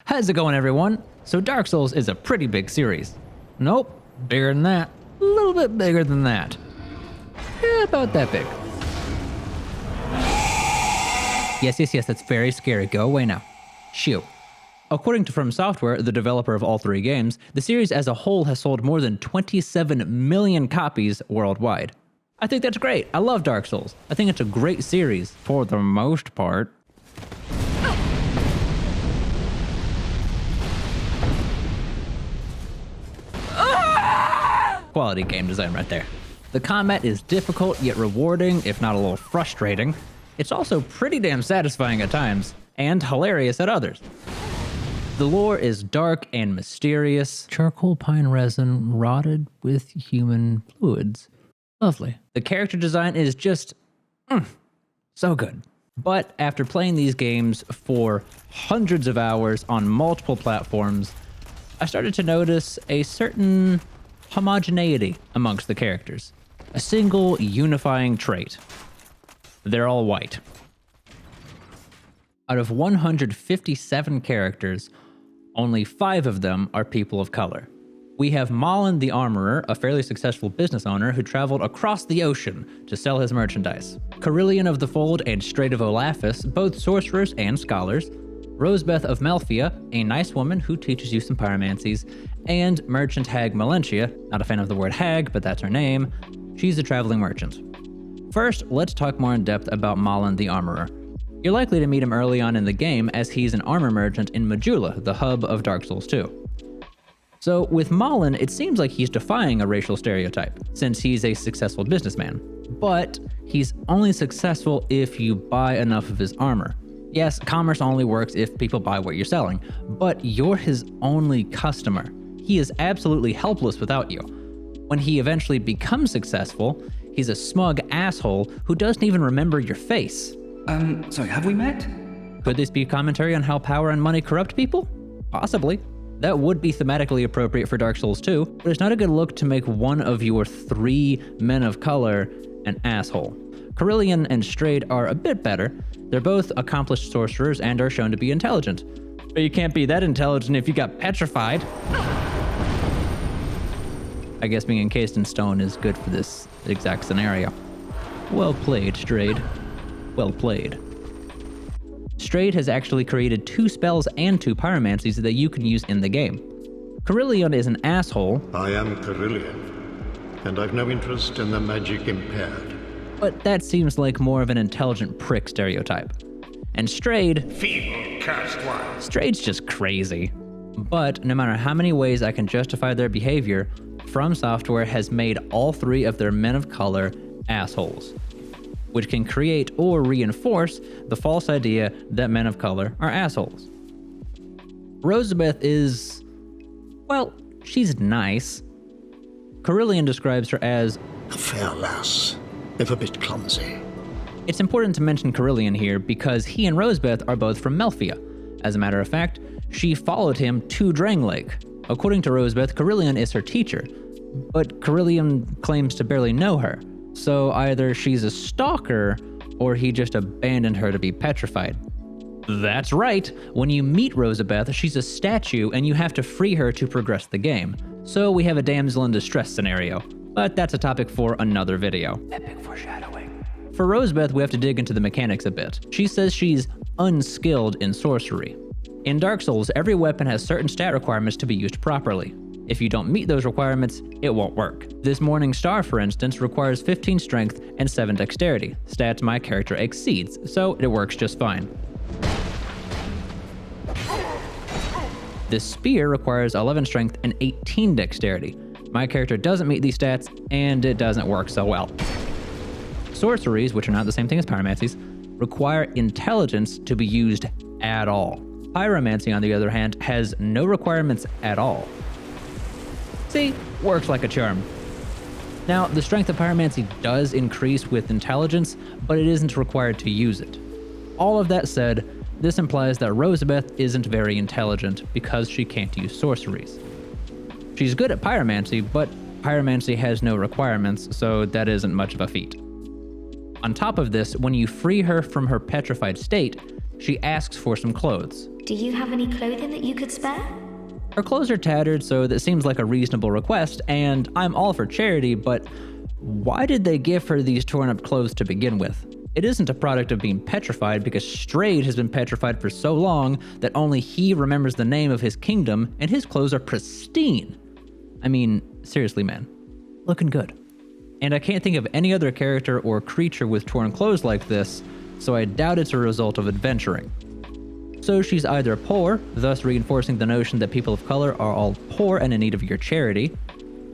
How's it going, everyone? So Dark Souls is a pretty big series. Nope, bigger than that. A little bit bigger than that. Yeah, about that big. Yes, that's very scary. Go away now. Shoo. According to From Software, the developer of all three games, the series as a whole has sold more than 27 million copies worldwide. I think that's great. I love Dark Souls. I think it's a great series, for the most part. Quality game design right there. The combat is difficult yet rewarding, if not a little frustrating. It's also pretty damn satisfying at times, and hilarious at others. The lore is dark and mysterious. Charcoal pine resin rotted with human fluids. Lovely. The character design is just, so good. But after playing these games for hundreds of hours on multiple platforms, I started to notice a certain homogeneity amongst the characters. A single unifying trait. They're all white. Out of 157 characters, only 5 of them are people of color. We have Malin the Armorer, a fairly successful business owner who traveled across the ocean to sell his merchandise. Carillion of the Fold and Strait of Olaphis, both sorcerers and scholars. Rosebeth of Melfia, a nice woman who teaches you some pyromancies. And merchant hag Melentia, not a fan of the word hag, but that's her name. She's a traveling merchant. First, let's talk more in depth about Malin the Armorer. You're likely to meet him early on in the game as he's an armor merchant in Majula, the hub of Dark Souls 2. So with Malin, it seems like he's defying a racial stereotype, since he's a successful businessman. But he's only successful if you buy enough of his armor. Yes, commerce only works if people buy what you're selling, but you're his only customer. He is absolutely helpless without you. When he eventually becomes successful, he's a smug asshole who doesn't even remember your face. Sorry, have we met? Could this be commentary on how power and money corrupt people? Possibly. That would be thematically appropriate for Dark Souls 2, but it's not a good look to make one of your 3 men of color an asshole. Carillion and Strayed are a bit better. They're both accomplished sorcerers and are shown to be intelligent. But you can't be that intelligent if you got petrified. I guess being encased in stone is good for this exact scenario. Well played, Strayed. Well played. Strayed has actually created 2 spells and 2 pyromancies that you can use in the game. Carillion is an asshole. I am Carillion, and I've no interest in the magic impaired. But that seems like more of an intelligent prick stereotype. And Strayed... Feeble cursed one. Strayed's just crazy. But no matter how many ways I can justify their behavior, From Software has made all 3 of their men of color assholes, which can create or reinforce the false idea that men of color are assholes. Rosebeth is, well, she's nice. Carillion describes her as A fair lass, if a bit clumsy. It's important to mention Carillion here because he and Rosebeth are both from Melfia. As a matter of fact, she followed him to Drangleic. According to Rosebeth, Carillion is her teacher, but Carillion claims to barely know her. So either she's a stalker, or he just abandoned her to be petrified. That's right, when you meet Rosebeth, she's a statue and you have to free her to progress the game. So we have a damsel in distress scenario, but that's a topic for another video. Epic foreshadowing. For Rosebeth, we have to dig into the mechanics a bit. She says she's unskilled in sorcery. In Dark Souls, every weapon has certain stat requirements to be used properly. If you don't meet those requirements, it won't work. This Morning Star, for instance, requires 15 strength and 7 dexterity, stats my character exceeds, so it works just fine. This spear requires 11 strength and 18 dexterity. My character doesn't meet these stats, and it doesn't work so well. Sorceries, which are not the same thing as pyromancies, require intelligence to be used at all. Pyromancy, on the other hand, has no requirements at all. See, works like a charm. Now, the strength of pyromancy does increase with intelligence, but it isn't required to use it. All of that said, this implies that Rosebeth isn't very intelligent because she can't use sorceries. She's good at pyromancy, but pyromancy has no requirements, so that isn't much of a feat. On top of this, when you free her from her petrified state, she asks for some clothes. Do you have any clothing that you could spare? Her clothes are tattered, so that seems like a reasonable request, and I'm all for charity, but why did they give her these torn up clothes to begin with? It isn't a product of being petrified, because Strayed has been petrified for so long that only he remembers the name of his kingdom, and his clothes are pristine. I mean, seriously, man. Looking good. And I can't think of any other character or creature with torn clothes like this, so I doubt it's a result of adventuring. So she's either poor, thus reinforcing the notion that people of color are all poor and in need of your charity,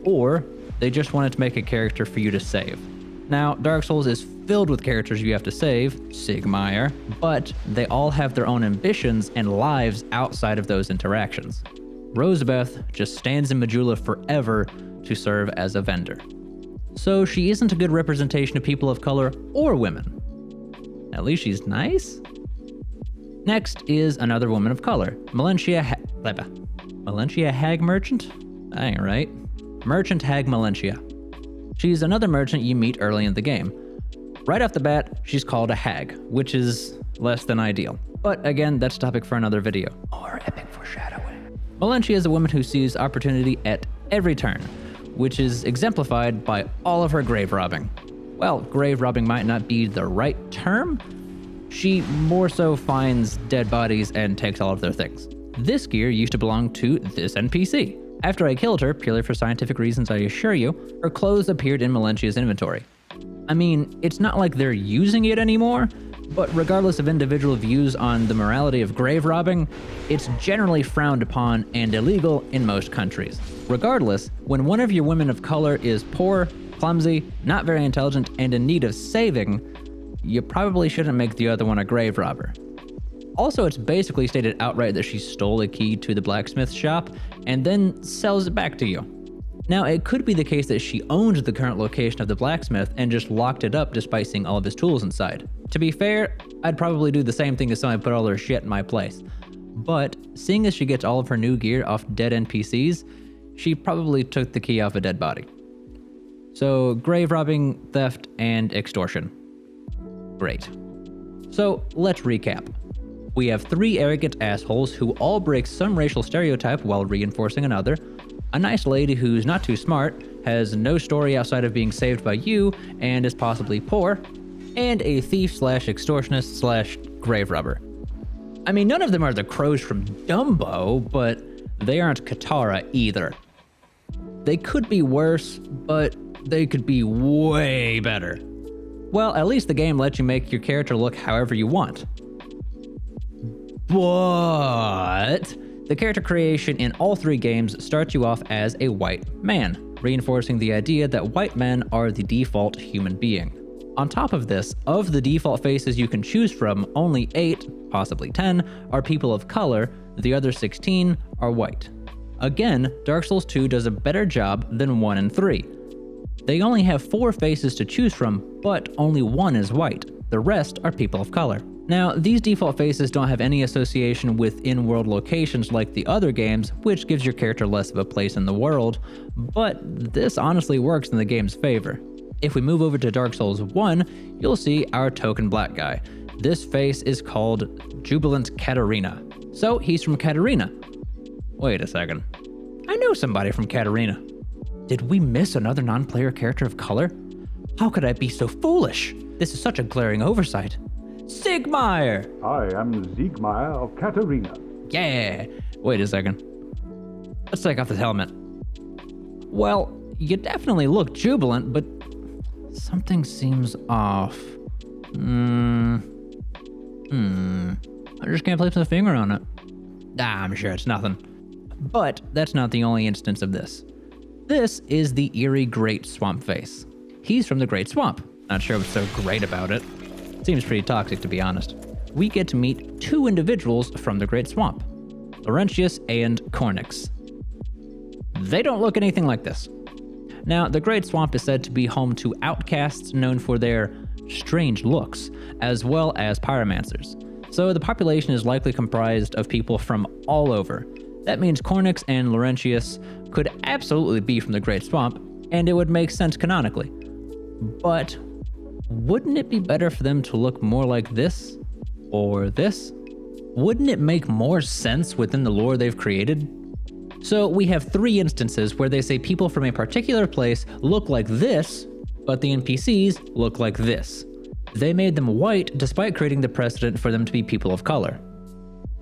or they just wanted to make a character for you to save. Now, Dark Souls is filled with characters you have to save, Sigmire, but they all have their own ambitions and lives outside of those interactions. Rosebeth just stands in Majula forever to serve as a vendor. So she isn't a good representation of people of color or women. At least she's nice? Next is another woman of color, Melentia Hag Merchant? That ain't right. Merchant Hag Melentia. She's another merchant you meet early in the game. Right off the bat, she's called a hag, which is less than ideal. But again, that's a topic for another video. Or epic foreshadowing. Melentia is a woman who sees opportunity at every turn, which is exemplified by all of her grave robbing. Well, grave robbing might not be the right term. She more so finds dead bodies and takes all of their things. This gear used to belong to this NPC. After I killed her, purely for scientific reasons I assure you, her clothes appeared in Melentia's inventory. I mean, it's not like they're using it anymore, but regardless of individual views on the morality of grave robbing, it's generally frowned upon and illegal in most countries. Regardless, when one of your women of color is poor, clumsy, not very intelligent, and in need of saving, you probably shouldn't make the other one a grave robber. Also, it's basically stated outright that she stole a key to the blacksmith shop and then sells it back to you. Now, it could be the case that she owned the current location of the blacksmith and just locked it up despite seeing all of his tools inside. To be fair, I'd probably do the same thing if somebody put all her shit in my place. But seeing as she gets all of her new gear off dead NPCs, she probably took the key off a dead body. So, grave robbing, theft, and extortion. Great. So, let's recap. We have 3 arrogant assholes who all break some racial stereotype while reinforcing another, a nice lady who's not too smart, has no story outside of being saved by you, and is possibly poor, and a thief/extortionist/ grave robber. I mean, none of them are the crows from Dumbo, but they aren't Katara either. They could be worse, but they could be way better. Well, at least the game lets you make your character look however you want. But the character creation in all 3 games starts you off as a white man, reinforcing the idea that white men are the default human being. On top of this, of the default faces you can choose from, only 8, possibly 10, are people of color, the other 16 are white. Again, Dark Souls 2 does a better job than 1 and 3. They only have 4 faces to choose from, but only 1 is white. The rest are people of color. Now, these default faces don't have any association with in-world locations like the other games, which gives your character less of a place in the world, but this honestly works in the game's favor. If we move over to Dark Souls 1, you'll see our token black guy. This face is called Jubilant Katarina. So he's from Katarina. Wait a second. I know somebody from Katarina. Did we miss another non-player character of color? How could I be so foolish? This is such a glaring oversight. Sigmire! I am Siegmeyer of Katarina. Yeah! Wait a second. Let's take off this helmet. Well, you definitely look jubilant, but something seems off. I just can't place my finger on it. I'm sure it's nothing. But that's not the only instance of this. This is the eerie Great Swamp face. He's from the Great Swamp. Not sure what's so great about it. Seems pretty toxic, to be honest. We get to meet 2 individuals from the Great Swamp, Laurentius and Cornyx. They don't look anything like this. Now, the Great Swamp is said to be home to outcasts known for their strange looks, as well as pyromancers. So the population is likely comprised of people from all over. That means Cornyx and Laurentius could absolutely be from the Great Swamp, and it would make sense canonically. But wouldn't it be better for them to look more like this? Or this? Wouldn't it make more sense within the lore they've created? So we have 3 instances where they say people from a particular place look like this, but the NPCs look like this. They made them white despite creating the precedent for them to be people of color.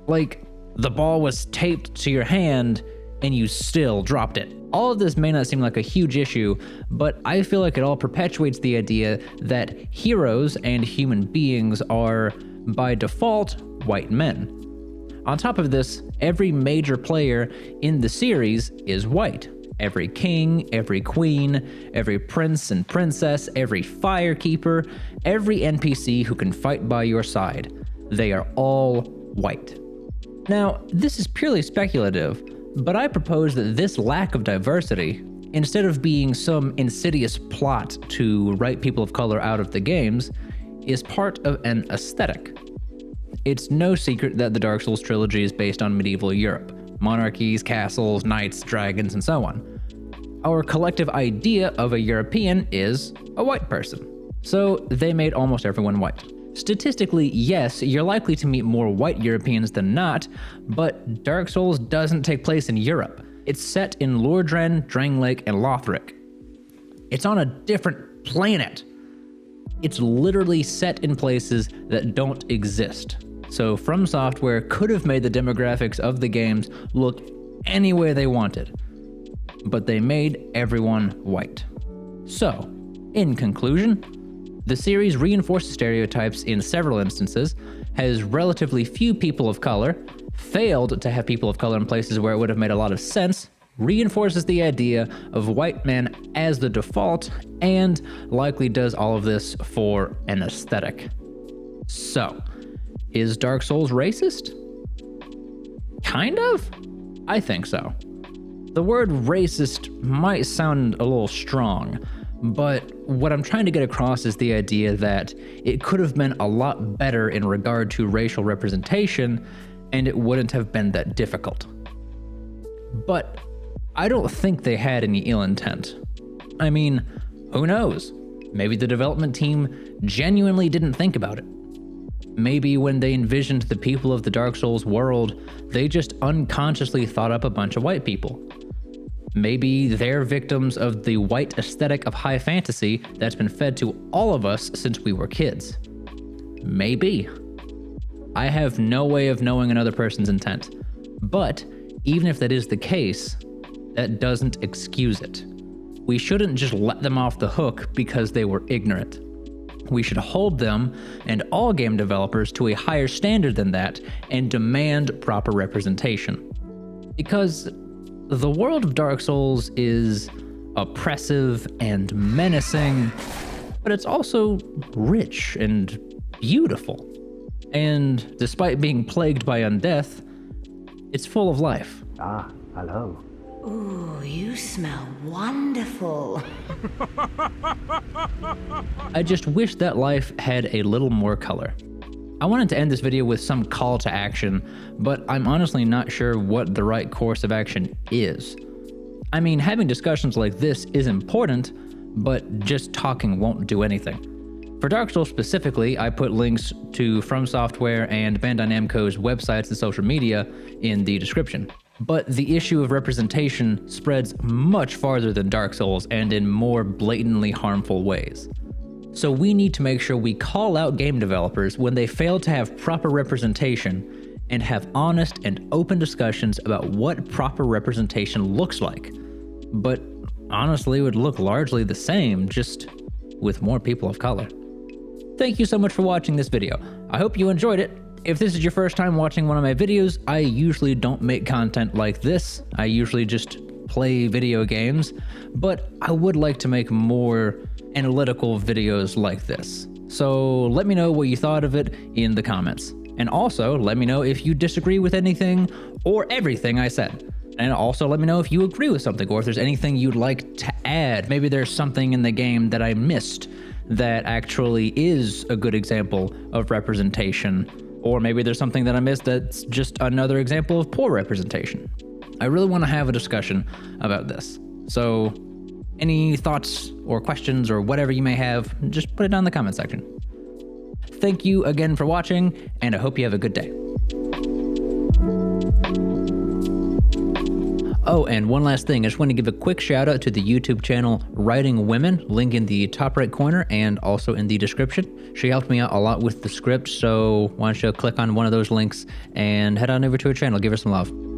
Like, the ball was taped to your hand and you still dropped it. All of this may not seem like a huge issue, but I feel like it all perpetuates the idea that heroes and human beings are, by default, white men. On top of this, every major player in the series is white. Every king, every queen, every prince and princess, every firekeeper, every NPC who can fight by your side. They are all white. Now, this is purely speculative, but I propose that this lack of diversity, instead of being some insidious plot to write people of color out of the games, is part of an aesthetic. It's no secret that the Dark Souls trilogy is based on medieval Europe. Monarchies, castles, knights, dragons, and so on. Our collective idea of a European is a white person. So they made almost everyone white. Statistically, yes, you're likely to meet more white Europeans than not, but Dark Souls doesn't take place in Europe. It's set in Lordran, Drangleic, and Lothric. It's on a different planet. It's literally set in places that don't exist. So From Software could have made the demographics of the games look any way they wanted, but they made everyone white. So, in conclusion, the series reinforces stereotypes in several instances, has relatively few people of color, failed to have people of color in places where it would have made a lot of sense, reinforces the idea of white men as the default, and likely does all of this for an aesthetic. So, is Dark Souls racist? Kind of? I think so. The word racist might sound a little strong, but what I'm trying to get across is the idea that it could have been a lot better in regard to racial representation, and it wouldn't have been that difficult. But I don't think they had any ill intent. I mean, who knows? Maybe the development team genuinely didn't think about it. Maybe when they envisioned the people of the Dark Souls world, they just unconsciously thought up a bunch of white people. Maybe they're victims of the white aesthetic of high fantasy that's been fed to all of us since we were kids. Maybe. I have no way of knowing another person's intent. But even if that is the case, that doesn't excuse it. We shouldn't just let them off the hook because they were ignorant. We should hold them and all game developers to a higher standard than that and demand proper representation. Because the world of Dark Souls is oppressive and menacing, but it's also rich and beautiful. And despite being plagued by undeath, it's full of life. Ah, hello. Ooh, you smell wonderful. I just wish that life had a little more color. I wanted to end this video with some call to action, but I'm honestly not sure what the right course of action is. I mean, having discussions like this is important, but just talking won't do anything. For Dark Souls specifically, I put links to From Software and Bandai Namco's websites and social media in the description. But the issue of representation spreads much farther than Dark Souls and in more blatantly harmful ways. So we need to make sure we call out game developers when they fail to have proper representation and have honest and open discussions about what proper representation looks like. But honestly, it would look largely the same, just with more people of color. Thank you so much for watching this video. I hope you enjoyed it. If this is your first time watching one of my videos, I usually don't make content like this. I usually just play video games, but I would like to make more analytical videos like this. So let me know what you thought of it in the comments. And also let me know if you disagree with anything or everything I said. And also let me know if you agree with something or if there's anything you'd like to add. Maybe there's something in the game that I missed that actually is a good example of representation. Or maybe there's something that I missed that's just another example of poor representation. I really want to have a discussion about this. So any thoughts or questions or whatever you may have, just put it down in the comment section. Thank you again for watching, and I hope you have a good day. Oh, and one last thing. I just want to give a quick shout out to the YouTube channel Writing Women, link in the top right corner and also in the description. She helped me out a lot with the script, so why don't you click on one of those links and head on over to her channel, give her some love.